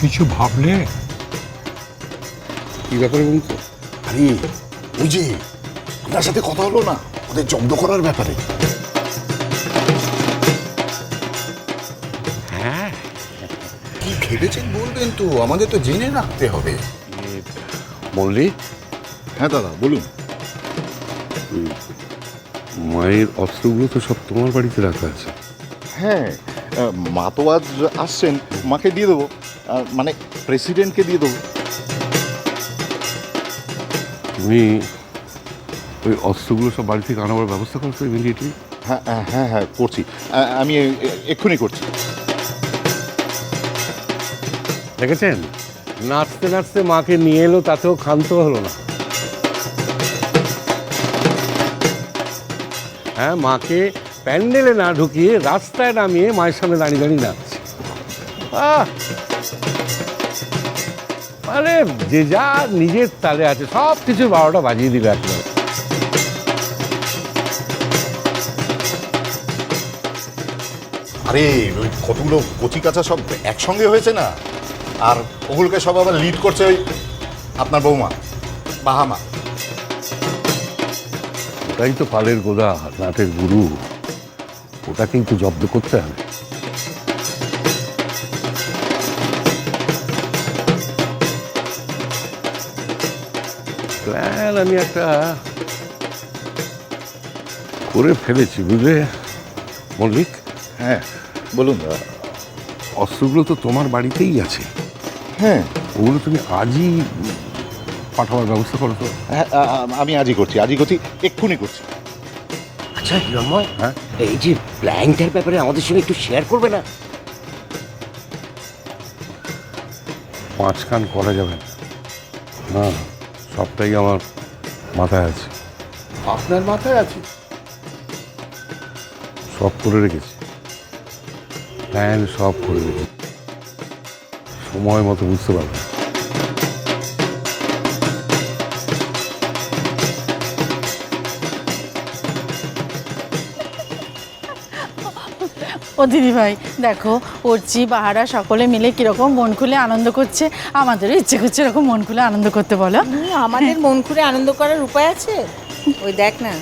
কিছু ভাবলে? কি ব্যাপারে বলুন তো? আরে ওই যে আপনার সাথে কথা হলো না ওদের জব্দ করার ব্যাপারে। হ্যাঁ, কি ভেবেছেন বলবেন তো, আমাদের তো জেনে রাখতে হবে। মল্লিক, হ্যাঁ দাদা বলুন। মায়ের অস্ত্রগুলো তো সব তোমার বাড়িতে রাখা আছে। হ্যাঁ, মা তো আজ আসছেন, মাকে দিয়ে দেবো, মানে প্রেসিডেন্টকে দিয়ে দেবো। তুমি ওই অস্ত্রগুলো সব বাড়ি থেকে আনাবার ব্যবস্থা করছো ইমিডিয়েটলি? হ্যাঁ হ্যাঁ হ্যাঁ করছি, আমি এক্ষুনি করছি। দেখেছেন, নাচতে নাচতে মাকে নিয়ে এলো, তাতেও ক্ষান্ত হলো না। হ্যাঁ, মাকে প্যান্ডেলে না ঢুকিয়ে রাস্তায় নামিয়ে মায়ের সামনে দাঁড়িয়ে দাঁড়িয়ে নাচছে। মানে যে যা নিজের তালে আছে সব কিছুর 12টা বাজিয়ে দিল একবার। আরে ওই কতগুলো কচি কাঁচা সব একসঙ্গে হয়েছে না, আর ওগুলোকে সব আবার লিড করছে ওই আপনার বৌমা বাহামা। ওটাই তো পালের গোদা, নাটের গুরু, ওটাকেই তো জব্দ করতে হবে। প্ল্যান আমি একটা করে ফেলেছি, বুঝলে মল্লিক। হ্যাঁ বলুন দাদা। অস্ত্রগুলো তো তোমার বাড়িতেই আছে। হ্যাঁ ওগুলো তুমি আজই পাঠাবার ব্যবস্থা করো তো। হ্যাঁ, আমি আজই করছি, এক্ষুনি করছি। আচ্ছা হিরণময়, হ্যাঁ, এই যে প্ল্যানটার ব্যাপারে আমাদের সঙ্গে একটু শেয়ার করবে না? 5 কান করা যাবে না। না, সবটাই আমার মাথায় আছে। আপনার মাথায় আছে? সব করে রেখেছি, প্ল্যান সব করে রেখেছি, সময় মতো বুঝতে পারবে। ও দিদি ভাই দেখো, অর্চি বাহারা সকলে মিলে কিরকম মন খুলে আনন্দ করছে। আমাদেরও ইচ্ছে করছে এরকম মন খুলে আনন্দ করতে, বলো। আমাদের মন খুলে আনন্দ করার উপায় আছে। ওই দেখ না,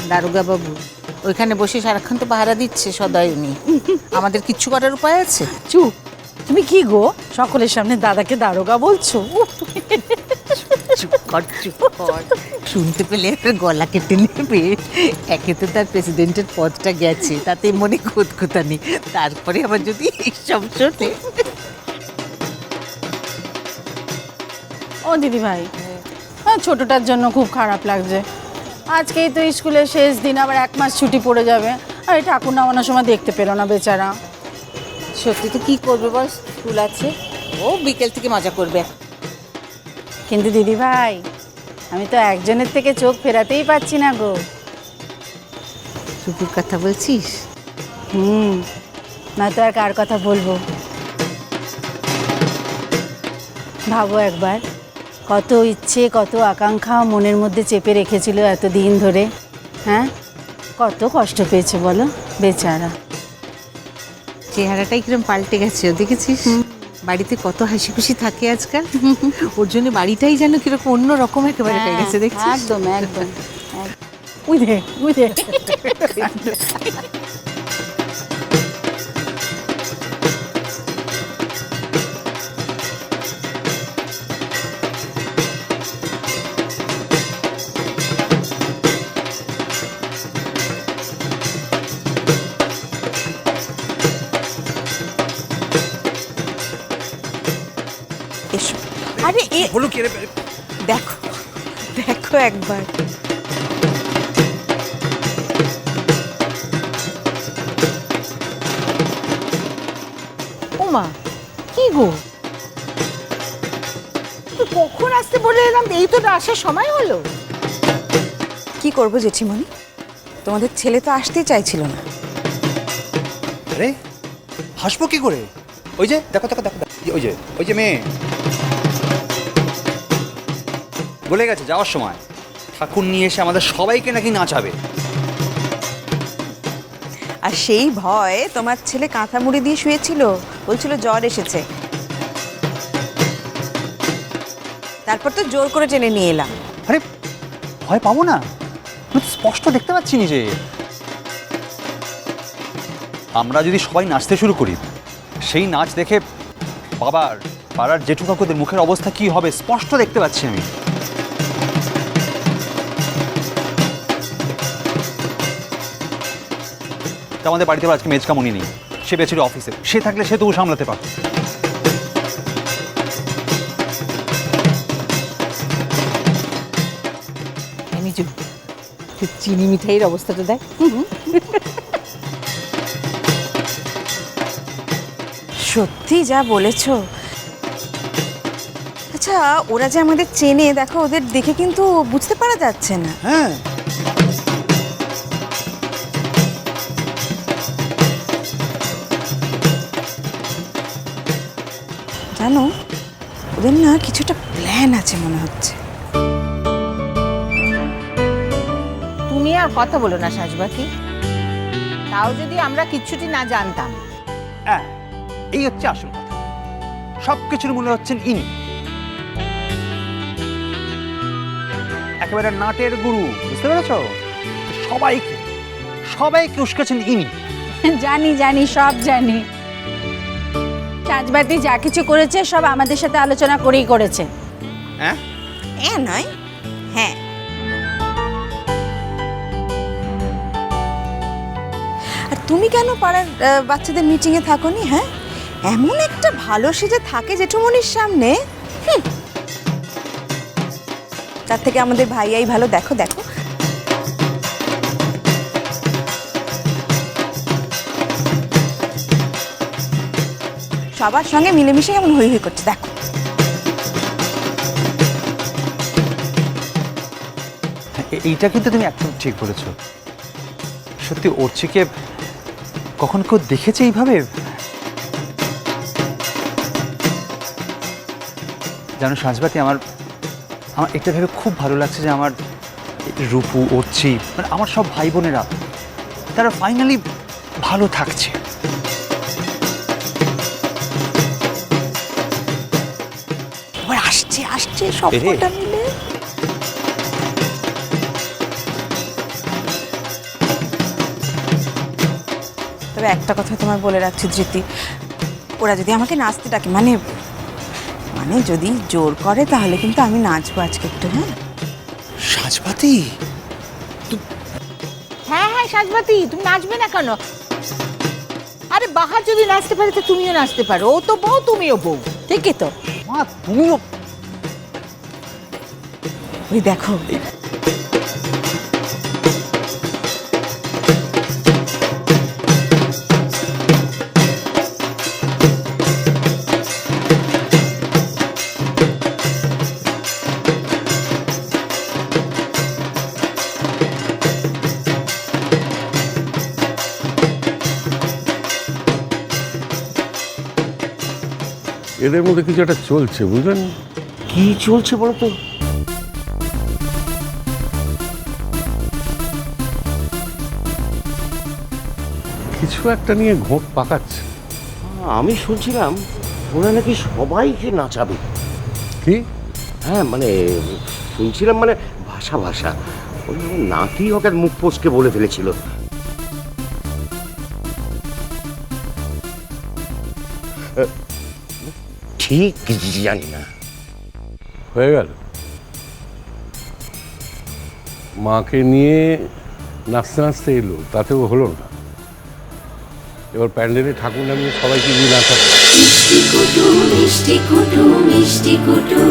দারোগা বাবু ওইখানে বসে সারাক্ষণ তো পাহারা দিচ্ছে সদাই উনি। আমাদের কিচ্ছু করার উপায় আছে? চুপ, তুমি কি গো সকলের সামনে দাদাকে দারোগা বলছো? চুপ কর, চুপ কর। শুনতে পেলে একটা গলা কেটে নেবে। একে তো তার প্রেসিডেন্টের পদটা গেছে, তাতে মনে খোঁতখোতা নেই, তারপরে আবার যদি এইসব শোনে। ও দিদি ভাই, ছোটটার জন্য খুব খারাপ লাগছে। আজকেই তো স্কুলের শেষ দিন, আবার 1 মাস ছুটি পড়ে যাবে। আর এই ঠাকুর নামানোর সময় দেখতে পেলো না বেচারা। সত্যি তো কি করবে বল, স্কুল আছে, ও বিকেল থেকে মজা করবে। কিন্তু দিদি ভাই, আমি তো একজনের থেকে চোখ ফেরাতেই পারছি না গো। টুকুর কথা বলছিস? নয়তো আর কার কথা বলবো? ভাবো একবার, কত ইচ্ছে কত আকাঙ্ক্ষা মনের মধ্যে চেপে রেখেছিল এতদিন ধরে। হ্যাঁ, কত কষ্ট পেয়েছে বলো বেচারা। চেহারাটাই কিরম পাল্টে গেছে, ও দেখেছিস? বাড়িতে কত হাসি খুশি থাকে আজকাল। ওর জন্য বাড়িটাই যেন কিরকম অন্য রকম একেবারে হয়ে গেছে, দেখছিস? একদম একদম। উই দেখ, উই দেখ। এসো। আরে এ বলো কি রে? দেখো, দেখো একবার। ওমা, কি গো, কখন আসতে বলে এলাম, এই তো আসার সময় হলো। কি করবো জেঠিমণি, তোমাদের ছেলে তো আসতেই চাইছিল না। আরে হাসবো কি করে? ওই যে দেখো দেখো দেখো, ওই যে মেয়ে বলে গেছে যাওয়ার সময় ঠাকুর নিয়ে এসে আমাদের সবাইকে নাকি নাচাবে। আর সেই ভয়ে তোমার ছেলে কাঁথা মুড়ি দিয়ে শুয়েছিল, বলছিল জ্বর এসেছে। তারপর তো জোর করে টেনে নিয়ে এলাম। আরে ভয় পাবো না, আমি তো স্পষ্ট দেখতে পাচ্ছি নিজে। আমরা যদি সবাই নাচতে শুরু করি, সেই নাচ দেখে বাবার পাড়ার জেঠু কাকুদের মুখের অবস্থা কি হবে স্পষ্ট দেখতে পাচ্ছি আমি। তা আমাদের বাড়িতে আজকে মেজকামণি নেই, সে বেছিল অফিসে, সে থাকলে সে তবু সামলাতে পারত। আমি চিনি মিঠাইয়ের অবস্থাটা দেখ। সত্যি যা বলেছো। আচ্ছা, ওরা যে আমাদের চেনে, দেখো ওদের দেখে কিন্তু বুঝতে পারা যাচ্ছে না। হ্যাঁ, জানো, ওদের না কিছুটা প্ল্যান আছে মনে হচ্ছে। তুমি আর কথা বলো না সাজবাতি, তাও যদি আমরা কিচ্ছুটি না জানতাম। হ্যাঁ, এই হচ্ছে আসল কথা। সব কিছুর মূলে হচ্ছেন ইনি, একেবারে নাটের গুরু, বুঝতে পেরেছ? সবাইকে সবাইকে উস্কেছেন ইনি। জানি জানি, সব জানি। সাজবাতি যা কিছু করেছে সব আমাদের সাথে আলোচনা করেই করেছে। হ্যাঁ, নয়, হ্যাঁ। আর তুমি কেন পাড়ার বাচ্চাদের মিটিংয়ে থাকোনি? হ্যাঁ, এমন একটা ভালো সেজে থাকে জেঠুমনির সামনে। তার থেকে আমাদের ভাইয়াই ভালো। দেখো দেখো, সবার সঙ্গে মিলেমিশে কেমন হই হই করছে, দেখো। এইটা কিন্তু তুমি একদম ঠিক বলেছ। সত্যি অর্চিকে কখন কেউ দেখেছে এইভাবে? জানো সাজবাতি, আমার এটা ভেবে খুব ভালো লাগছে যে আমার রূপু, অর্চি, মানে আমার সব ভাই বোনেরা তারা ফাইনালি ভালো থাকছে। এবার আসছে আসছে সবকটা মিলে। তবে একটা কথা তোমার বলে রাখছি ধৃতি, ওরা যদি আমাকে নাচতে ডাকে, মানে যদি জোর করে, তাহলে কিন্তু আমি নাচবো আজকে একটু। হ্যাঁ সাজবাতি, হ্যাঁ হ্যাঁ সাজবাতি, তুমি নাচবে না কেন? আরে বাহার যদি নাচতে পারে তো তুমিও নাচতে পারো। ও তো বউ, তুমিও বউ, ঠিকই তো। মা তুমিও। ওই দেখো, এদের মধ্যে কিছু একটা চলছে, বুঝলেন? কি চলছে বলো তো? কিছু একটা নিয়ে ঘোট পাকাচ্ছে। আমি শুনছিলাম ওরা নাকি সবাইকে নাচাবে। কি? হ্যাঁ, মানে শুনছিলাম, মানে ভাষা ভাষা ওই নাতি ওকে মুখ পোষকে বলে ফেলেছিল। ঠিক জানি না। হয়ে গেল। মাকে নিয়ে নাচতে নাচতে এলো, তাতেও হলো না। এবার প্যান্ডেলে ঠাকুর নামিয়ে সবাইকে নিয়ে নাচা। মিষ্টি কুটু মিষ্টি কুটু মিষ্টি কুটু